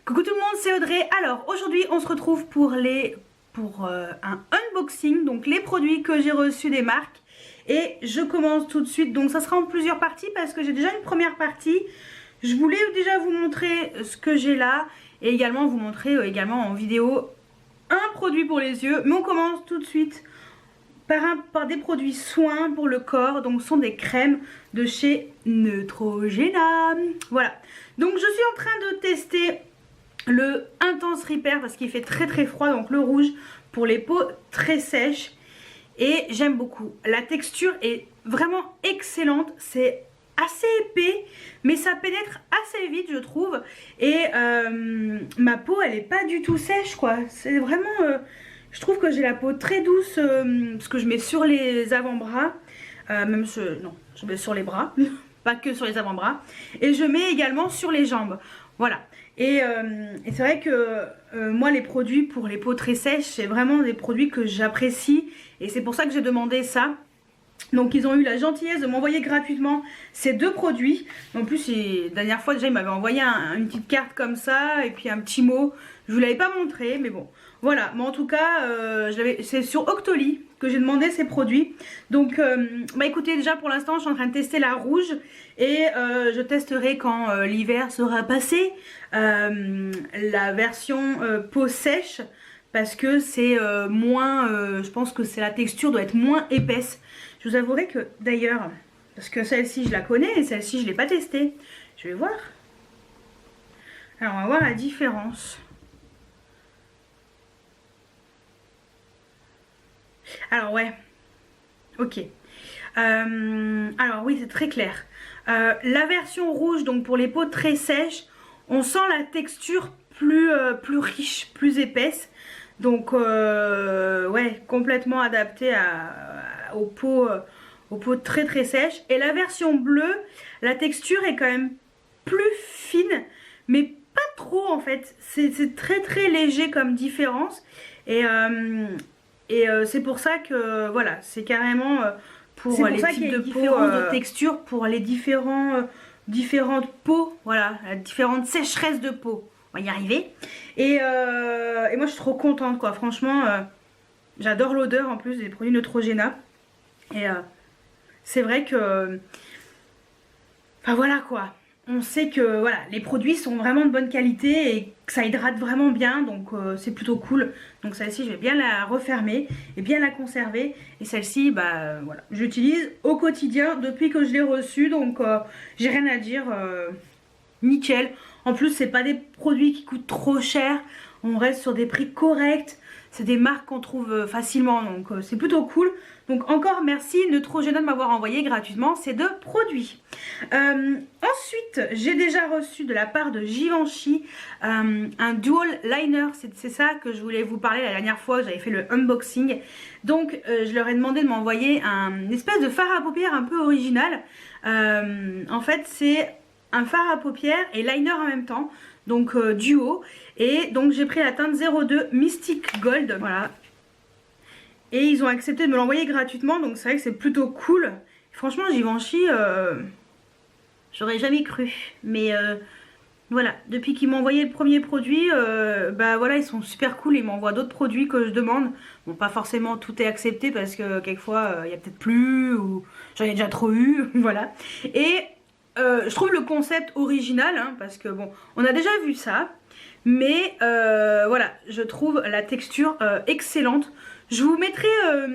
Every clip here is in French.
Coucou tout le monde, c'est Audrey. Alors aujourd'hui on se retrouve pour un unboxing, donc les produits que j'ai reçus des marques. Et je commence tout de suite, donc ça sera en plusieurs parties parce que j'ai déjà une première partie. Je voulais déjà vous montrer ce que j'ai là et également vous montrer également en vidéo un produit pour les yeux. Mais on commence tout de suite par des produits soins pour le corps, donc ce sont des crèmes de chez Neutrogena. Voilà, donc je suis en train de tester le Intense Repair parce qu'il fait très froid, donc le rouge pour les peaux très sèches. Et j'aime beaucoup, la texture est vraiment excellente, c'est assez épais mais ça pénètre assez vite je trouve. Et ma peau elle est pas du tout sèche quoi, c'est vraiment je trouve que j'ai la peau très douce parce que je mets sur les avant-bras, non, je mets sur les bras, pas que sur les avant-bras, et je mets également sur les jambes. Voilà. Et c'est vrai que moi les produits pour les peaux très sèches, c'est vraiment des produits que j'apprécie et c'est pour ça que j'ai demandé ça. Donc ils ont eu la gentillesse de m'envoyer gratuitement ces deux produits. En plus la dernière fois déjà ils m'avaient envoyé une petite carte comme ça et puis un petit mot. Je vous l'avais pas montré mais bon voilà. Mais en tout cas c'est sur Octoly que j'ai demandé ces produits. Donc bah écoutez, déjà pour l'instant je suis en train de tester la rouge. Et je testerai quand l'hiver sera passé la version peau sèche. Parce que c'est moins, je pense que la texture doit être moins épaisse. Je vous avouerai que d'ailleurs, parce que celle-ci je la connais et celle-ci je ne l'ai pas testée. Je vais voir. Alors on va voir la différence. Alors ouais, ok. Alors oui, c'est très clair. La version rouge, donc pour les peaux très sèches, on sent la texture plus riche, plus épaisse. Donc ouais, complètement adaptée aux peaux très sèches. Et la version bleue, la texture est quand même plus fine, mais pas trop en fait. C'est très léger comme différence. Et c'est pour ça que voilà, c'est carrément pour les types de peau, de texture, pour les différentes peaux, voilà, différentes sécheresses de peau. On va y arriver. Et moi je suis trop contente quoi, franchement j'adore l'odeur en plus des produits Neutrogena. Et c'est vrai que enfin voilà quoi, on sait que voilà, les produits sont vraiment de bonne qualité et que ça hydrate vraiment bien, donc c'est plutôt cool. Donc celle-ci je vais bien la refermer et bien la conserver. Et celle-ci bah voilà, j'utilise au quotidien depuis que je l'ai reçue, donc j'ai rien à dire, nickel. En plus c'est pas des produits qui coûtent trop cher, on reste sur des prix corrects. C'est des marques qu'on trouve facilement, donc c'est plutôt cool. Donc encore merci Neutrogena de m'avoir envoyé gratuitement ces deux produits. Ensuite, j'ai déjà reçu de la part de Givenchy un dual liner. C'est ça que je voulais vous parler la dernière fois, j'avais fait le unboxing. Donc je leur ai demandé de m'envoyer une espèce de fard à paupières un peu original. En fait c'est un fard à paupières et liner en même temps. Donc duo. Et donc j'ai pris la teinte 02 Mystic Gold. Voilà. Et ils ont accepté de me l'envoyer gratuitement. Donc c'est vrai que c'est plutôt cool. Franchement Givenchy, j'aurais jamais cru. Mais voilà, depuis qu'ils m'ont envoyé le premier produit, bah voilà, ils sont super cool. Ils m'envoient d'autres produits que je demande. Bon, pas forcément tout est accepté parce que quelquefois il y a peut-être plus ou j'en ai déjà trop eu. Voilà. Et je trouve le concept original hein, parce que bon, on a déjà vu ça. Mais voilà, je trouve la texture excellente. Je vous mettrai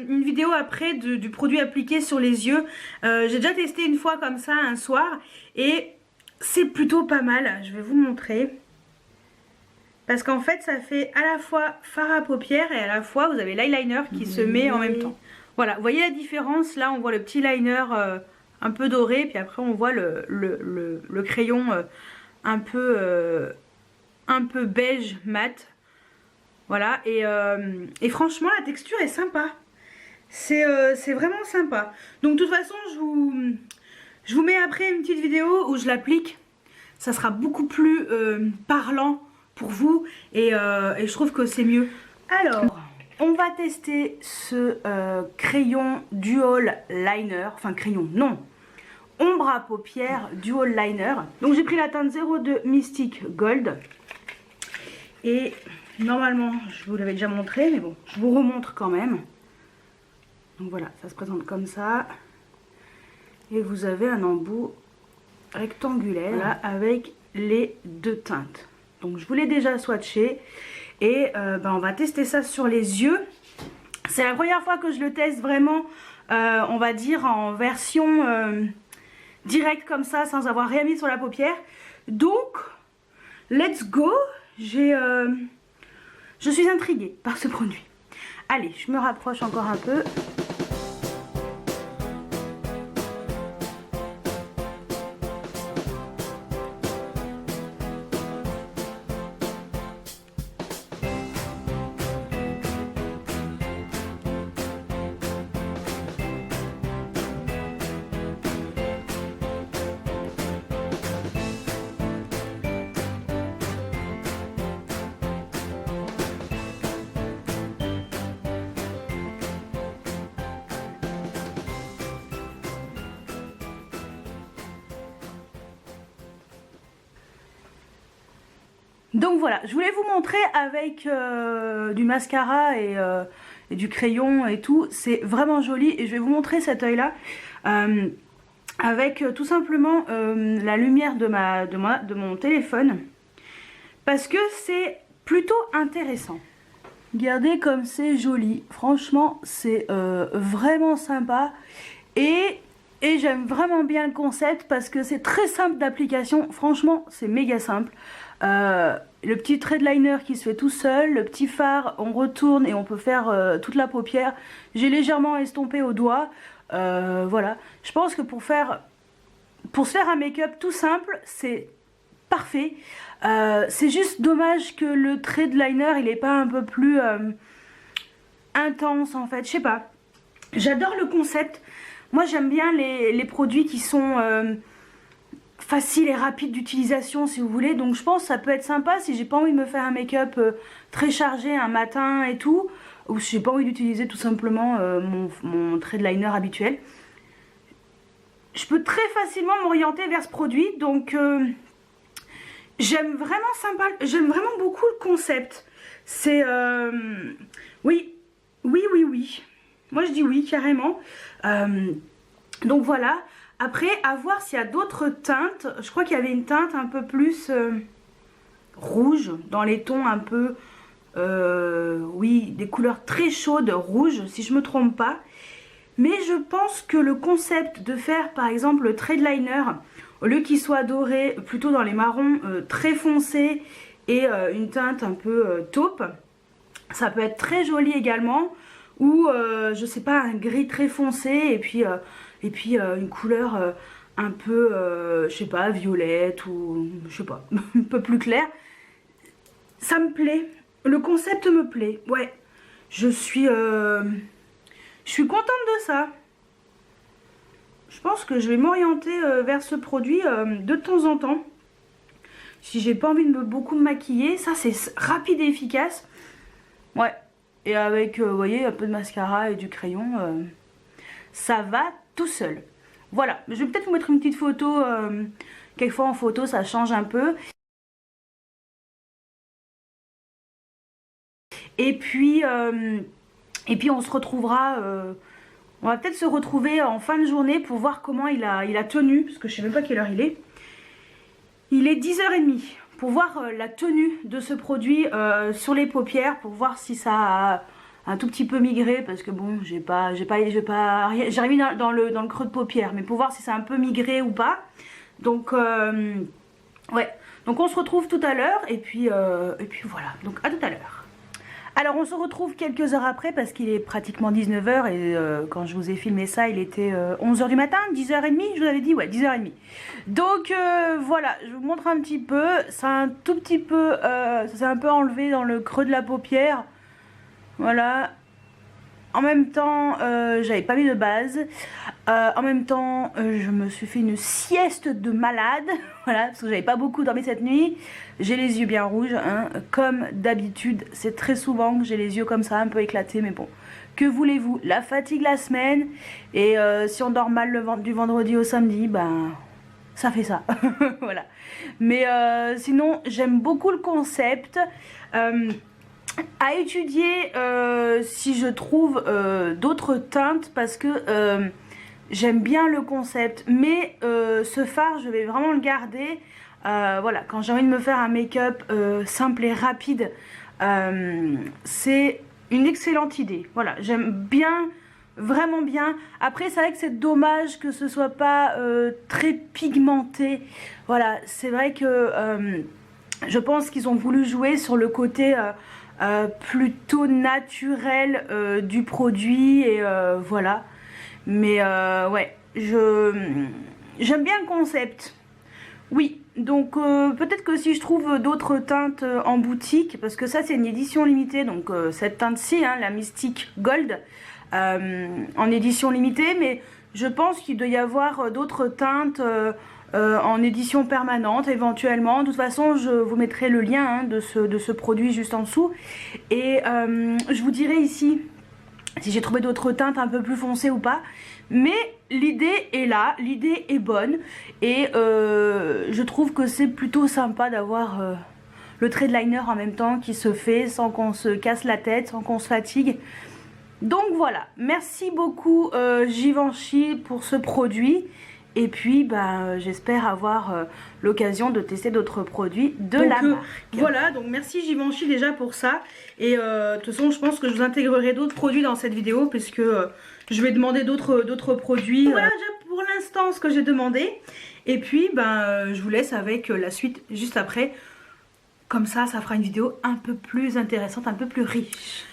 une vidéo après du produit appliqué sur les yeux. J'ai déjà testé une fois comme ça un soir et c'est plutôt pas mal. Je vais vous montrer. Parce qu'en fait ça fait à la fois fard à paupières et à la fois vous avez l'eyeliner qui se met en même temps. Voilà, vous voyez la différence? Là on voit le petit liner un peu doré, puis après on voit le crayon un peu beige mat. Voilà, et franchement la texture est sympa. C'est vraiment sympa. Donc de toute façon je vous mets après une petite vidéo où je l'applique. Ça sera beaucoup plus parlant pour vous et je trouve que c'est mieux. Alors on va tester ce crayon dual liner. Enfin crayon non, ombre à paupières dual liner. Donc j'ai pris la teinte 02 Mystic Gold. Et normalement, je vous l'avais déjà montré, mais bon, je vous remontre quand même. Donc voilà, ça se présente comme ça. Et vous avez un embout rectangulaire là, avec les deux teintes. Donc je vous l'ai déjà swatché. Et on va tester ça sur les yeux. C'est la première fois que je le teste vraiment, on va dire en version directe comme ça, sans avoir rien mis sur la paupière. Donc, let's go. Je suis intriguée par ce produit. Allez, je me rapproche encore un peu. Donc voilà, je voulais vous montrer avec du mascara et du crayon et tout. C'est vraiment joli et je vais vous montrer cet œil là avec tout simplement la lumière de mon téléphone. Parce que c'est plutôt intéressant. Regardez comme c'est joli. Franchement, c'est vraiment sympa. Et j'aime vraiment bien le concept parce que c'est très simple d'application. Franchement, c'est méga simple. Le petit trait de liner qui se fait tout seul, le petit fard, on retourne et on peut faire toute la paupière. J'ai légèrement estompé au doigt. Voilà, je pense que pour se faire un make-up tout simple, c'est parfait. C'est juste dommage que le trait de liner il est pas un peu plus intense en fait, je sais pas. J'adore le concept. Moi j'aime bien les produits qui sont facile et rapide d'utilisation si vous voulez, donc je pense que ça peut être sympa si j'ai pas envie de me faire un make-up très chargé un matin et tout, ou si j'ai pas envie d'utiliser tout simplement mon trait de liner habituel. Je peux très facilement m'orienter vers ce produit, donc j'aime vraiment beaucoup le concept. C'est oui, moi je dis oui carrément. Donc voilà. Après, à voir s'il y a d'autres teintes. Je crois qu'il y avait une teinte un peu plus rouge, dans les tons un peu, oui, des couleurs très chaudes, rouges, si je me trompe pas. Mais je pense que le concept de faire, par exemple, le trait de liner, au lieu qu'il soit doré, plutôt dans les marrons très foncés et une teinte un peu taupe, ça peut être très joli également. Ou, je sais pas, un gris très foncé et puis une couleur un peu, je sais pas, violette ou je sais pas, un peu plus claire. Ça me plaît, le concept me plaît, ouais. Je suis contente de ça. Je pense que je vais m'orienter vers ce produit de temps en temps. Si j'ai pas envie de beaucoup me maquiller, ça c'est rapide et efficace. Ouais, et avec, vous voyez, un peu de mascara et du crayon, ça va tout seul. Voilà, je vais peut-être vous mettre une petite photo, quelquefois en photo ça change un peu. Et puis on se retrouvera, on va peut-être se retrouver en fin de journée pour voir comment il a tenu, parce que je sais même pas quelle heure il est. Il est 10h30, pour voir la tenue de ce produit sur les paupières, pour voir si ça a un tout petit peu migré, parce que bon, j'ai mis dans le creux de paupière, mais pour voir si c'est un peu migré ou pas. Donc ouais, donc on se retrouve tout à l'heure et puis voilà, donc à tout à l'heure. Alors on se retrouve quelques heures après parce qu'il est pratiquement 19h et quand je vous ai filmé ça il était 11h du matin, 10h30 je vous avais dit, ouais 10h30. Donc voilà, je vous montre un petit peu, c'est un tout petit peu, ça s'est un peu enlevé dans le creux de la paupière. Voilà. En même temps, j'avais pas mis de base. En même temps, je me suis fait une sieste de malade. Voilà, parce que j'avais pas beaucoup dormi cette nuit. J'ai les yeux bien rouges, hein, comme d'habitude. C'est très souvent que j'ai les yeux comme ça, un peu éclatés, mais bon. Que voulez-vous? La fatigue la semaine. Et si on dort mal du vendredi au samedi, ben ça fait ça. Voilà. Mais sinon, j'aime beaucoup le concept. À étudier si je trouve d'autres teintes parce que j'aime bien le concept. Mais ce fard, je vais vraiment le garder. Voilà, quand j'ai envie de me faire un make-up simple et rapide, c'est une excellente idée. Voilà, j'aime bien, vraiment bien. Après, c'est vrai que c'est dommage que ce soit pas très pigmenté. Voilà, c'est vrai que je pense qu'ils ont voulu jouer sur le côté plutôt naturel du produit et voilà. Mais ouais, j'aime bien le concept. Oui, donc peut-être que si je trouve d'autres teintes en boutique, parce que ça c'est une édition limitée, donc cette teinte-ci, hein, la Mystique Gold, en édition limitée, mais je pense qu'il doit y avoir d'autres teintes en édition permanente éventuellement. De toute façon, je vous mettrai le lien hein, de ce produit juste en dessous. Et je vous dirai ici si j'ai trouvé d'autres teintes un peu plus foncées ou pas. Mais l'idée est là, l'idée est bonne. Et je trouve que c'est plutôt sympa d'avoir le trait de liner en même temps qui se fait sans qu'on se casse la tête, sans qu'on se fatigue. Donc voilà, merci beaucoup Givenchy pour ce produit. Et puis bah, j'espère avoir l'occasion de tester d'autres produits de la marque. Voilà, donc merci Givenchy déjà pour ça. Et de toute façon je pense que je vous intégrerai d'autres produits dans cette vidéo puisque je vais demander d'autres produits. Voilà déjà pour l'instant ce que j'ai demandé. Et puis ben, je vous laisse avec la suite juste après. Comme ça fera une vidéo un peu plus intéressante, un peu plus riche.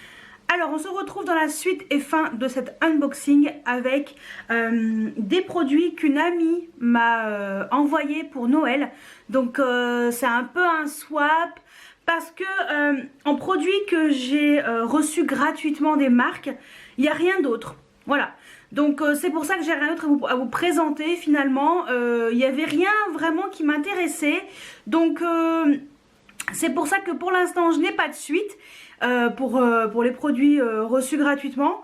Alors on se retrouve dans la suite et fin de cet unboxing avec des produits qu'une amie m'a envoyé pour Noël. Donc c'est un peu un swap parce que en produits que j'ai reçus gratuitement des marques, il n'y a rien d'autre. Voilà. Donc c'est pour ça que j'ai rien d'autre à vous présenter finalement. Il n'y avait rien vraiment qui m'intéressait. Donc c'est pour ça que pour l'instant je n'ai pas de suite. Pour les produits reçus gratuitement.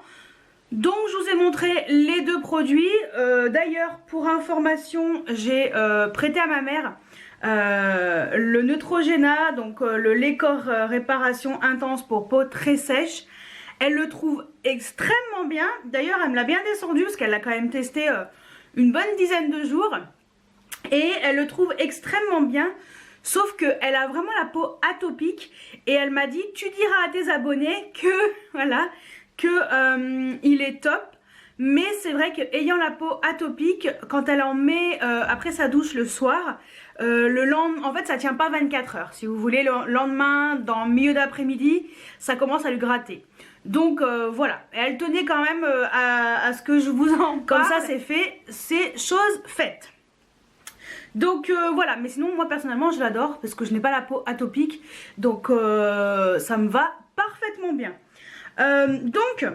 Donc je vous ai montré les deux produits. D'ailleurs pour information j'ai prêté à ma mère le Neutrogena, donc le lait corps réparation intense pour peau très sèche. Elle le trouve extrêmement bien. D'ailleurs elle me l'a bien descendu parce qu'elle l'a quand même testé une bonne dizaine de jours. Et elle le trouve extrêmement bien. Sauf qu'elle a vraiment la peau atopique et elle m'a dit tu diras à tes abonnés que voilà que il est top. Mais c'est vrai qu'ayant la peau atopique, quand elle en met après sa douche le soir, le lendemain, en fait ça tient pas 24 heures. Si vous voulez, le lendemain, dans le milieu d'après-midi, ça commence à lui gratter. Donc voilà, elle tenait quand même à ce que je vous en parle. Comme ça c'est fait, c'est chose faite. Donc voilà, mais sinon moi personnellement je l'adore parce que je n'ai pas la peau atopique. Donc ça me va parfaitement bien. Donc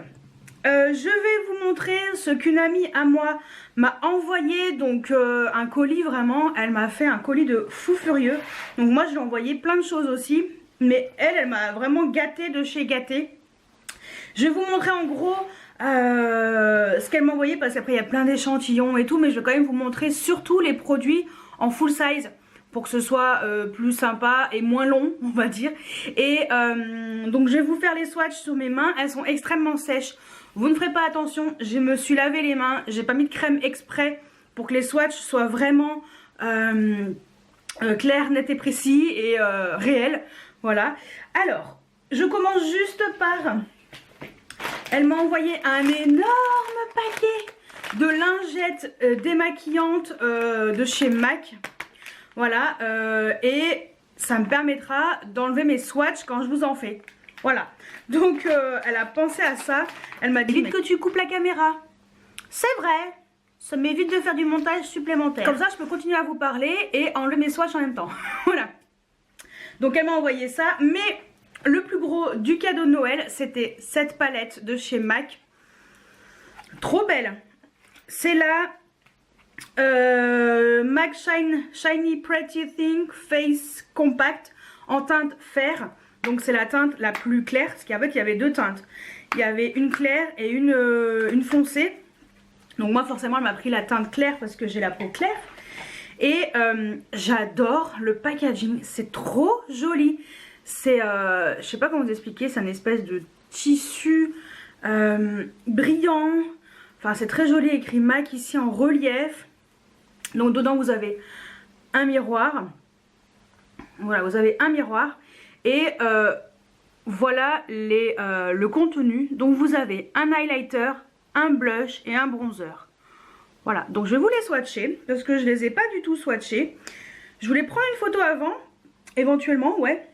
je vais vous montrer ce qu'une amie à moi m'a envoyé. Donc un colis vraiment, elle m'a fait un colis de fou furieux. Donc moi je lui ai envoyé plein de choses aussi. Mais elle m'a vraiment gâtée de chez gâtée. Je vais vous montrer en gros ce qu'elle m'a envoyé parce qu'après il y a plein d'échantillons et tout. Mais je vais quand même vous montrer surtout les produits en full size pour que ce soit plus sympa et moins long on va dire. Et donc je vais vous faire les swatchs sur mes mains, elles sont extrêmement sèches. Vous ne ferez pas attention, je me suis lavé les mains, j'ai pas mis de crème exprès pour que les swatchs soient vraiment clairs, nets et précis et réels. Voilà, alors je commence juste par, elle m'a envoyé un énorme paquet de lingettes démaquillantes de chez MAC. Voilà, et ça me permettra d'enlever mes swatchs quand je vous en fais. Voilà, donc elle a pensé à ça. Elle m'a dit vite que tu coupes la caméra. C'est vrai, ça m'évite de faire du montage supplémentaire. Comme ça je peux continuer à vous parler et enlever mes swatchs en même temps. Voilà, donc elle m'a envoyé ça. Mais le plus gros du cadeau de Noël, c'était cette palette de chez MAC. Trop belle. C'est la MAC Shiny Pretty Thing Face Compact en teinte fer. Donc c'est la teinte la plus claire, parce qu'en fait il y avait deux teintes. Il y avait une claire et une foncée. Donc moi forcément elle m'a pris la teinte claire parce que j'ai la peau claire. Et j'adore le packaging, c'est trop joli. C'est, je sais pas comment vous expliquer, c'est une espèce de tissu brillant. Enfin c'est très joli, écrit MAC ici en relief. Donc dedans vous avez un miroir. Voilà, vous avez un miroir. Et voilà le contenu. Donc vous avez un highlighter, un blush et un bronzer. Voilà, donc je vais vous les swatcher parce que je les ai pas du tout swatchés. Je voulais prendre une photo avant, éventuellement, ouais.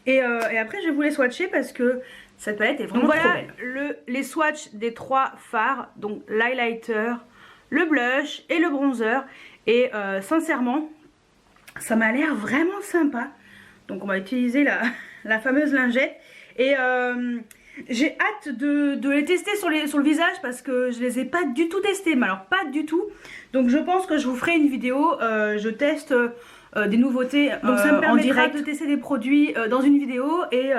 Et après je vais vous les swatcher parce que cette palette est vraiment trop belle. Les swatchs des 3 fards, donc l'highlighter, le blush et le bronzer. Et sincèrement, ça m'a l'air vraiment sympa. Donc on va utiliser la fameuse lingette. Et j'ai hâte de les tester sur le visage parce que je les ai pas du tout testés. Mais alors pas du tout. Donc je pense que je vous ferai une vidéo. Je teste des nouveautés. Donc ça me permettra de tester des produits dans une vidéo. Et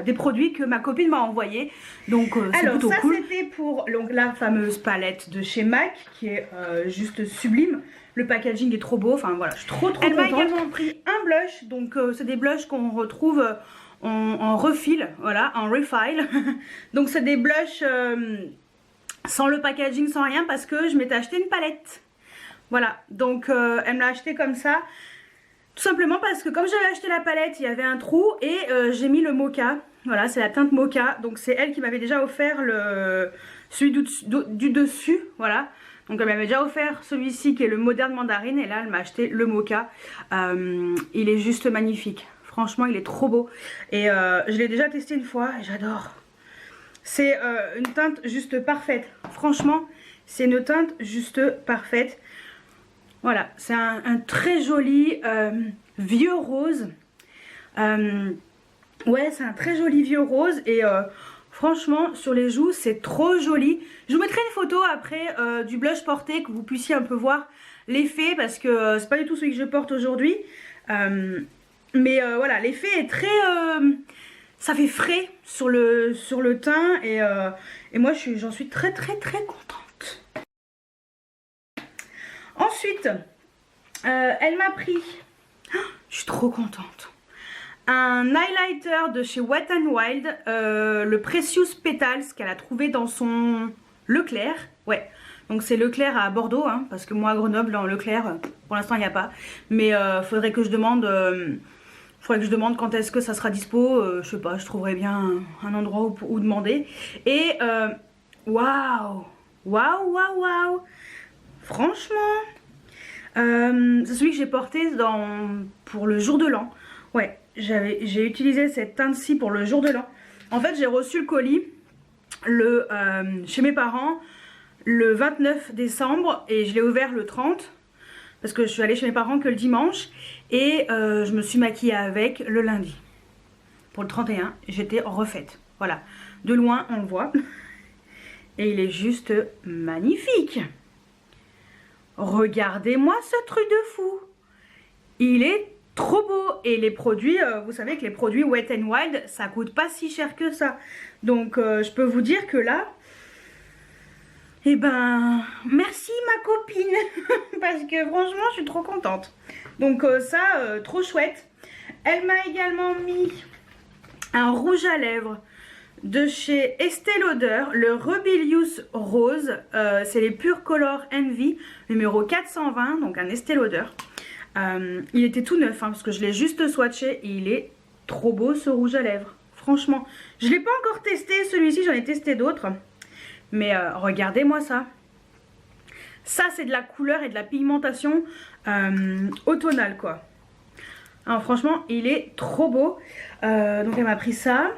des produits que ma copine m'a envoyés. Donc c'est plutôt cool. Alors ça c'était pour donc, la fameuse palette de chez MAC qui est juste sublime. Le packaging est trop beau. Enfin voilà, je suis trop contente. Elle m'a également pris un blush. Donc c'est des blushs qu'on retrouve en refill, voilà, en refill. Donc c'est des blushs sans le packaging, sans rien, parce que je m'étais acheté une palette. Voilà, donc elle me l'a acheté comme ça. Tout simplement parce que comme j'avais acheté la palette, il y avait un trou et j'ai mis le mocha. Voilà, c'est la teinte mocha. Donc c'est elle qui m'avait déjà offert celui du dessus, voilà. Donc elle m'avait déjà offert celui-ci qui est le moderne mandarine et là elle m'a acheté le mocha. Il est juste magnifique. Franchement il est trop beau. Et je l'ai déjà testé une fois et j'adore. C'est une teinte juste parfaite. Franchement c'est une teinte juste parfaite. Voilà, c'est un très joli vieux rose. Ouais, c'est un très joli vieux rose et franchement sur les joues c'est trop joli. Je vous mettrai une photo après du blush porté que vous puissiez un peu voir l'effet parce que c'est pas du tout celui que je porte aujourd'hui. Mais voilà, l'effet est très... ça fait frais sur le teint et moi j'en suis très contente. Ensuite, elle m'a pris... Oh, je suis trop contente. Un highlighter de chez Wet n Wild, le Precious Petals qu'elle a trouvé dans son Leclerc. Ouais, donc c'est Leclerc à Bordeaux, hein, parce que moi à Grenoble, dans Leclerc, pour l'instant il n'y a pas. Mais faudrait que je demande... faudrait que je demande quand est-ce que ça sera dispo. Je sais pas, je trouverai bien un endroit où demander. Et waouh, waouh. Franchement, c'est celui que j'ai porté pour le jour de l'an. Ouais, j'ai utilisé cette teinte-ci pour le jour de l'an. En fait, j'ai reçu le colis chez mes parents le 29 décembre et je l'ai ouvert le 30. Parce que je suis allée chez mes parents que le dimanche. Et je me suis maquillée avec le lundi. Pour le 31, j'étais refaite. Voilà. De loin, on le voit. Et il est juste magnifique. Regardez-moi ce truc de fou. Il est trop beau. Et les produits, vous savez que les produits Wet n Wild, ça coûte pas si cher que ça. Donc, je peux vous dire que là... Eh ben, merci ma copine, parce que franchement, je suis trop contente. Donc ça, trop chouette. Elle m'a également mis un rouge à lèvres de chez Estée Lauder, le Rebellious Rose. C'est les Pure Color Envy, numéro 420, donc un Estée Lauder. Il était tout neuf, hein, parce que je l'ai juste swatché et il est trop beau ce rouge à lèvres. Franchement, je ne l'ai pas encore testé, celui-ci, j'en ai testé d'autres. Mais regardez-moi ça. Ça c'est de la couleur et de la pigmentation automnale quoi. Alors franchement il est trop beau. Donc elle m'a pris ça.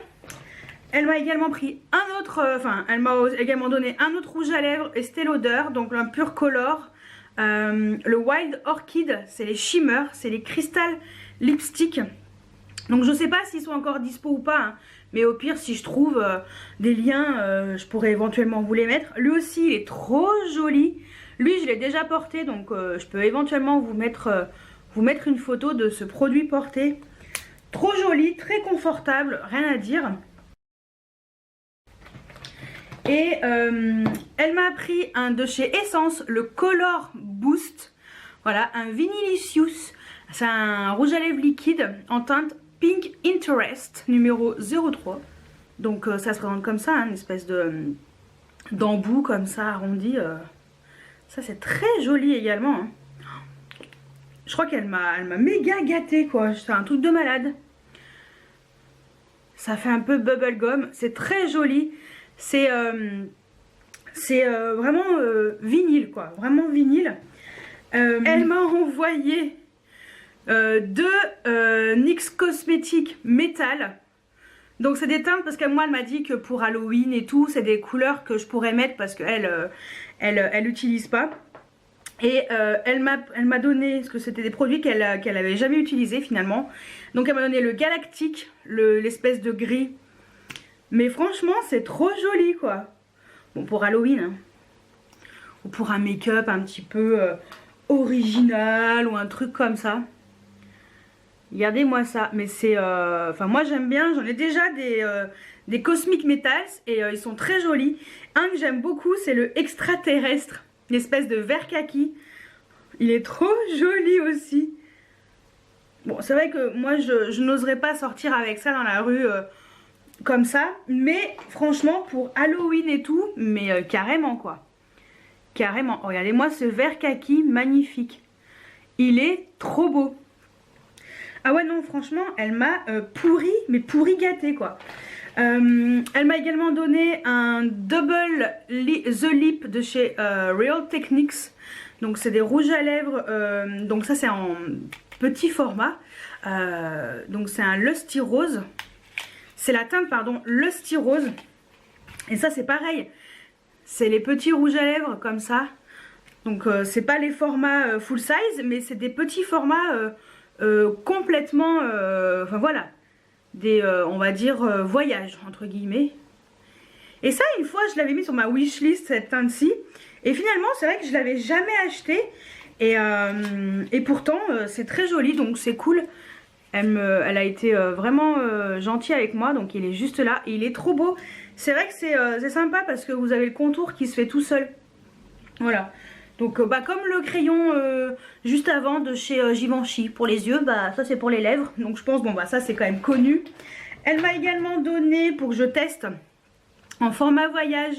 Elle m'a également pris un autre, elle m'a également donné un autre rouge à lèvres Estée Lauder, donc un Pure Color. Le Wild Orchid, c'est les shimmer, c'est les crystal lipstick. Donc je sais pas s'ils sont encore dispo ou pas, hein, mais au pire si je trouve des liens, je pourrais éventuellement vous les mettre. Lui aussi il est trop joli. Lui je l'ai déjà porté, donc je peux éventuellement vous mettre une photo de ce produit porté. Trop joli, très confortable, rien à dire. Et elle m'a pris un de chez Essence, le Color Boost. Voilà, un Vinylicious. C'est un rouge à lèvres liquide en teinte Pink Interest numéro 03. Donc ça se présente comme ça, hein, une espèce de d'embout comme ça arrondi. Ça c'est très joli également. Hein. Je crois qu'elle m'a méga gâtée quoi. C'est un truc de malade. Ça fait un peu bubblegum. C'est très joli. C'est vraiment vinyle quoi. Vraiment vinyle. Elle m'a envoyé deux NYX Cosmetics métal. Donc c'est des teintes parce que moi elle m'a dit que pour Halloween et tout c'est des couleurs que je pourrais mettre parce qu'elle elle utilise pas. Et elle m'a donné, parce que c'était des produits qu'elle avait jamais utilisés finalement. Donc elle m'a donné le Galactique, l'espèce de gris. Mais franchement c'est trop joli quoi. Bon pour Halloween hein. Ou pour un make-up un petit peu original ou un truc comme ça. Regardez-moi ça, mais c'est... Enfin moi j'aime bien, j'en ai déjà des Cosmic Metals et ils sont très jolis. Un que j'aime beaucoup c'est le Extraterrestre, une espèce de vert kaki. Il est trop joli aussi. Bon c'est vrai que moi je n'oserais pas sortir avec ça dans la rue comme ça. Mais franchement pour Halloween et tout, mais carrément quoi. Carrément, regardez-moi ce vert kaki magnifique. Il est trop beau. Ah ouais non franchement elle m'a pourri, mais pourri gâté quoi. Elle m'a également donné un double The Lip de chez Real Techniques. Donc c'est des rouges à lèvres, donc ça c'est en petit format. Donc c'est un Lusty Rose. C'est la teinte pardon Lusty Rose. Et ça c'est pareil. C'est les petits rouges à lèvres comme ça. Donc c'est pas les formats full size mais c'est des petits formats complètement, enfin voilà, des, on va dire, voyages, entre guillemets. Et ça, une fois, je l'avais mis sur ma wishlist, cette teinte-ci. Et finalement, c'est vrai que je l'avais jamais acheté. Et pourtant, c'est très joli, donc c'est cool. Elle a été vraiment gentille avec moi, donc il est juste là. Et il est trop beau. C'est vrai que c'est sympa parce que vous avez le contour qui se fait tout seul. Voilà. Donc bah, comme le crayon juste avant de chez Givenchy pour les yeux, bah ça c'est pour les lèvres. Donc je pense bon bah ça c'est quand même connu. Elle m'a également donné pour que je teste en format voyage,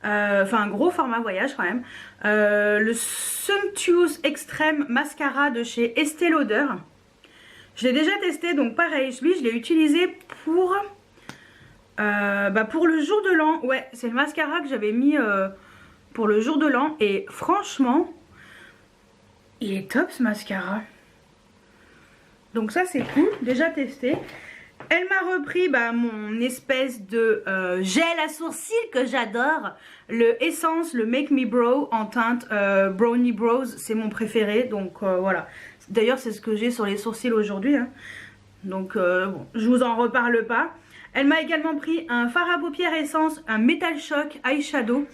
enfin un gros format voyage quand même, le Sumptuous Extreme Mascara de chez Estée Lauder. Je l'ai déjà testé donc pareil, lui je l'ai utilisé pour, pour le jour de l'an. Ouais c'est le mascara que j'avais mis... pour le jour de l'an et franchement il est top ce mascara, donc ça c'est cool, déjà testé. Elle m'a repris mon espèce de gel à sourcils que j'adore, le Essence, le Make Me Brow en teinte Brownie Brows, c'est mon préféré, donc voilà. D'ailleurs c'est ce que j'ai sur les sourcils aujourd'hui hein. Donc bon, je vous en reparle pas. Elle m'a également pris un fard à paupières Essence, un Metal Shock Eyeshadow.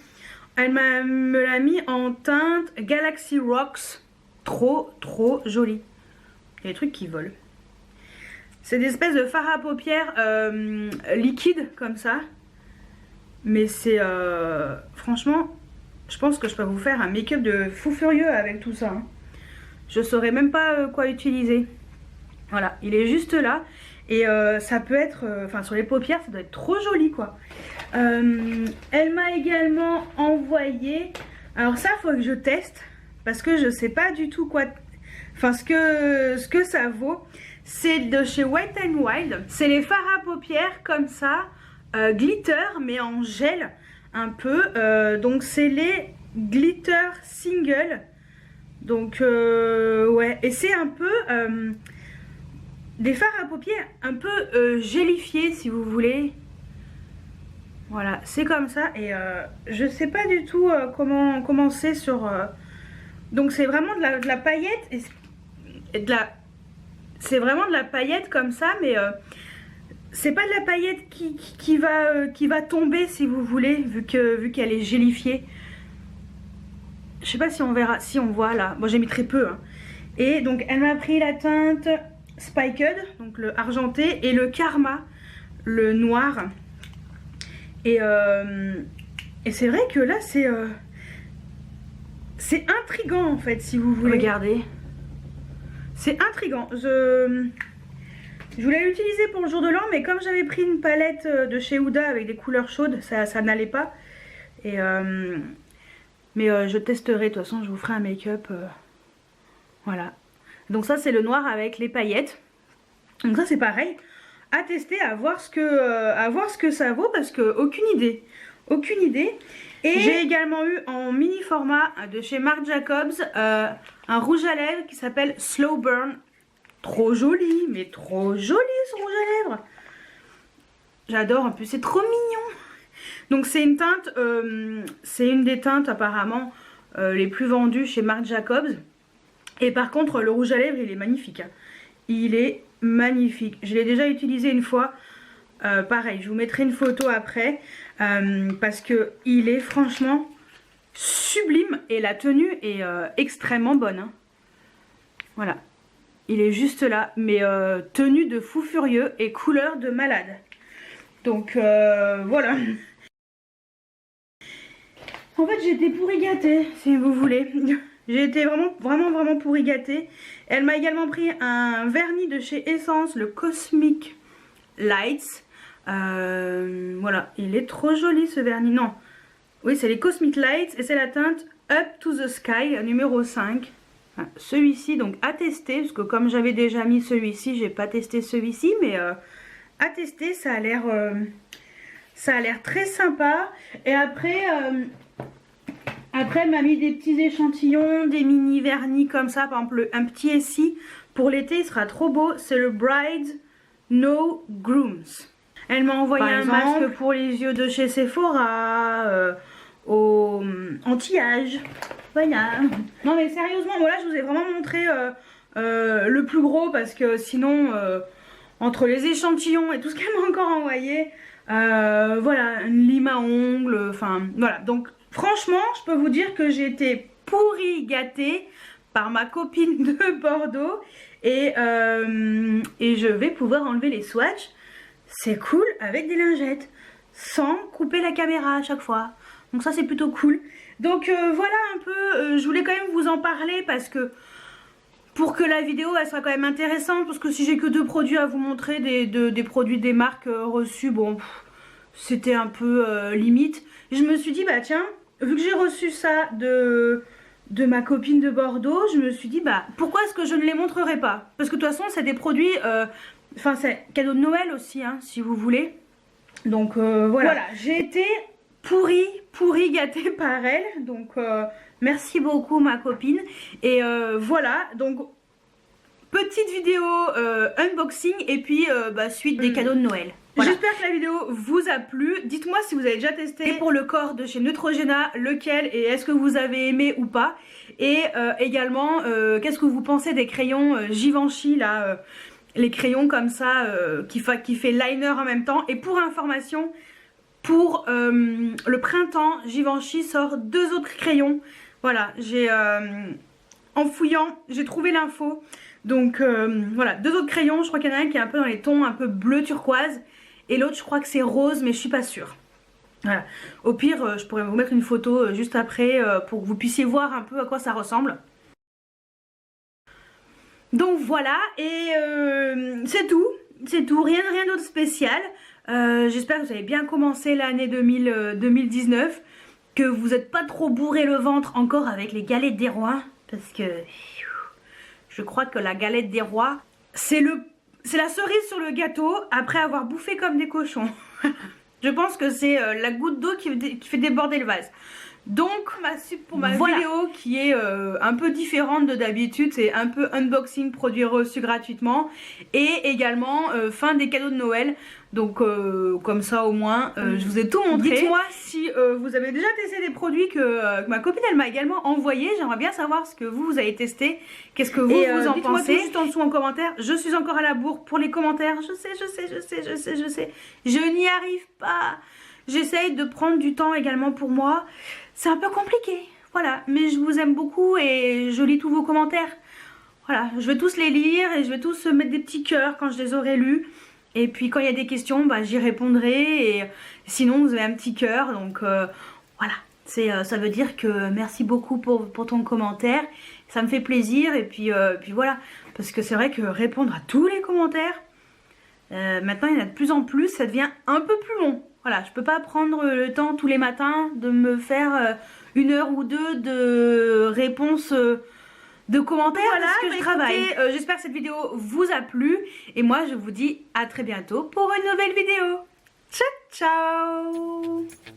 Elle me l'a mis en teinte Galaxy Rocks. Trop joli. Il y a des trucs qui volent. C'est des espèces de fard à paupières liquides comme ça. Mais c'est franchement, je pense que je peux vous faire un make-up de fou furieux avec tout ça. Hein. Je saurais même pas quoi utiliser. Voilà, il est juste là. Et ça peut être, enfin sur les paupières ça doit être trop joli quoi. Elle m'a également envoyé, alors ça faut que je teste parce que je sais pas du tout quoi, enfin ce que ça vaut. C'est de chez Wet n Wild, c'est les fards à paupières comme ça, glitter mais en gel un peu, donc c'est les glitter single, donc ouais, et c'est un peu des fards à paupières un peu gélifiés si vous voulez. Voilà, c'est comme ça et je sais pas du tout comment c'est sur... Donc c'est vraiment de la paillette et de la... C'est vraiment de la paillette comme ça, mais c'est pas de la paillette qui va tomber si vous voulez, vu qu'elle est gélifiée. Je sais pas si on verra, si on voit là. Bon j'ai mis très peu hein. Et donc elle m'a pris la teinte Spiked, donc le argenté, et le Karma, le noir. Et c'est vrai que là c'est c'est intriguant en fait, si vous voulez. Regardez. C'est intriguant. Je voulais l'utiliser pour le jour de l'an, mais comme j'avais pris une palette de chez Huda avec des couleurs chaudes, ça n'allait pas. Et mais je testerai, de toute façon je vous ferai un make-up. Voilà. Donc ça c'est le noir avec les paillettes. Donc ça c'est pareil. À tester, à voir ce que ça vaut, parce que aucune idée. Aucune idée. Et j'ai également eu en mini format de chez Marc Jacobs un rouge à lèvres qui s'appelle Slow Burn. Trop joli, mais trop joli ce rouge à lèvres. J'adore, en plus c'est trop mignon. Donc c'est une teinte, c'est une des teintes apparemment les plus vendues chez Marc Jacobs. Et par contre le rouge à lèvres il est magnifique. Hein. Il est magnifique. Je l'ai déjà utilisé une fois. Pareil, je vous mettrai une photo après. Parce que il est franchement sublime. Et la tenue est extrêmement bonne. Hein. Voilà. Il est juste là. Mais tenue de fou furieux et couleur de malade. Donc voilà. En fait j'ai été pourri gâtée, si vous voulez. J'ai été vraiment pourri gâtée. Elle m'a également pris un vernis de chez Essence, le Cosmic Lights. Voilà, il est trop joli ce vernis. Non, oui c'est les Cosmic Lights et c'est la teinte Up to the Sky numéro 5. Enfin, celui-ci donc à tester, parce que comme j'avais déjà mis celui-ci, j'ai pas testé celui-ci, mais à tester, ça a l'air très sympa. Et après elle m'a mis des petits échantillons, des mini vernis comme ça. Par exemple, un petit essie pour l'été, il sera trop beau. C'est le Bride No Grooms. Elle m'a envoyé un masque pour les yeux de chez Sephora, au anti-âge. Voilà. Non mais sérieusement, voilà, je vous ai vraiment montré le plus gros, parce que sinon, entre les échantillons et tout ce qu'elle m'a encore envoyé, voilà, une lime à ongles, enfin voilà. Donc franchement, je peux vous dire que j'ai été pourri gâtée par ma copine de Bordeaux. Et je vais pouvoir enlever les swatchs. C'est cool avec des lingettes. Sans couper la caméra à chaque fois. Donc ça c'est plutôt cool. Donc voilà un peu. Je voulais quand même vous en parler, parce que pour que la vidéo elle soit quand même intéressante. Parce que si j'ai que 2 produits à vous montrer, des produits des marques reçues, bon, c'était un peu limite. Je me suis dit, bah tiens, vu que j'ai reçu ça de ma copine de Bordeaux, je me suis dit, bah pourquoi est-ce que je ne les montrerai pas? Parce que de toute façon c'est des produits, enfin c'est cadeau de Noël aussi, hein, si vous voulez. Donc voilà, j'ai été pourri gâtée par elle. Donc merci beaucoup ma copine. Et voilà, donc petite vidéo unboxing et puis suite des cadeaux de Noël. Voilà. J'espère que la vidéo vous a plu. Dites-moi si vous avez déjà testé. Et pour le corps de chez Neutrogena, lequel et est-ce que vous avez aimé ou pas. Et également, qu'est-ce que vous pensez des crayons Givenchy là, les crayons comme ça qui fait liner en même temps. Et pour information, pour le printemps, Givenchy sort 2 autres crayons. Voilà, j'ai en fouillant, j'ai trouvé l'info. Donc voilà, 2 autres crayons. Je crois qu'il y en a un qui est un peu dans les tons un peu bleu turquoise. Et l'autre je crois que c'est rose, mais je suis pas sûre. Voilà. Au pire je pourrais vous mettre une photo juste après pour que vous puissiez voir un peu à quoi ça ressemble. Donc voilà, et c'est tout, rien d'autre spécial. J'espère que vous avez bien commencé l'année 2019, que vous n'êtes pas trop bourré le ventre encore avec les galettes des rois, parce que je crois que la galette des rois, c'est la cerise sur le gâteau après avoir bouffé comme des cochons. Je pense que c'est la goutte d'eau qui fait déborder le vase. Donc pour ma vidéo qui est un peu différente de d'habitude, c'est un peu unboxing, produits reçus gratuitement, et également fin des cadeaux de Noël. Donc comme ça au moins je vous ai tout montré. Dites-moi si vous avez déjà testé des produits que ma copine elle m'a également envoyé. J'aimerais bien savoir ce que vous avez testé, qu'est-ce que vous en pensez. Dites-moi tout juste en dessous en commentaire. Je suis encore à la bourre pour les commentaires, je sais. Je n'y arrive pas. J'essaye de prendre du temps également pour moi. C'est un peu compliqué, voilà, mais je vous aime beaucoup et je lis tous vos commentaires. Voilà, je vais tous les lire et je vais tous mettre des petits cœurs quand je les aurai lus. Et puis quand il y a des questions, j'y répondrai. Et sinon, vous avez un petit cœur, donc voilà. Ça veut dire que merci beaucoup pour ton commentaire. Ça me fait plaisir et puis voilà. Parce que c'est vrai que répondre à tous les commentaires, maintenant il y en a de plus en plus, ça devient un peu plus long. Voilà, je peux pas prendre le temps tous les matins de me faire 1 heure ou 2 de réponses de commentaires voilà, parce que je travaille. J'espère que cette vidéo vous a plu et moi je vous dis à très bientôt pour une nouvelle vidéo. Ciao ciao.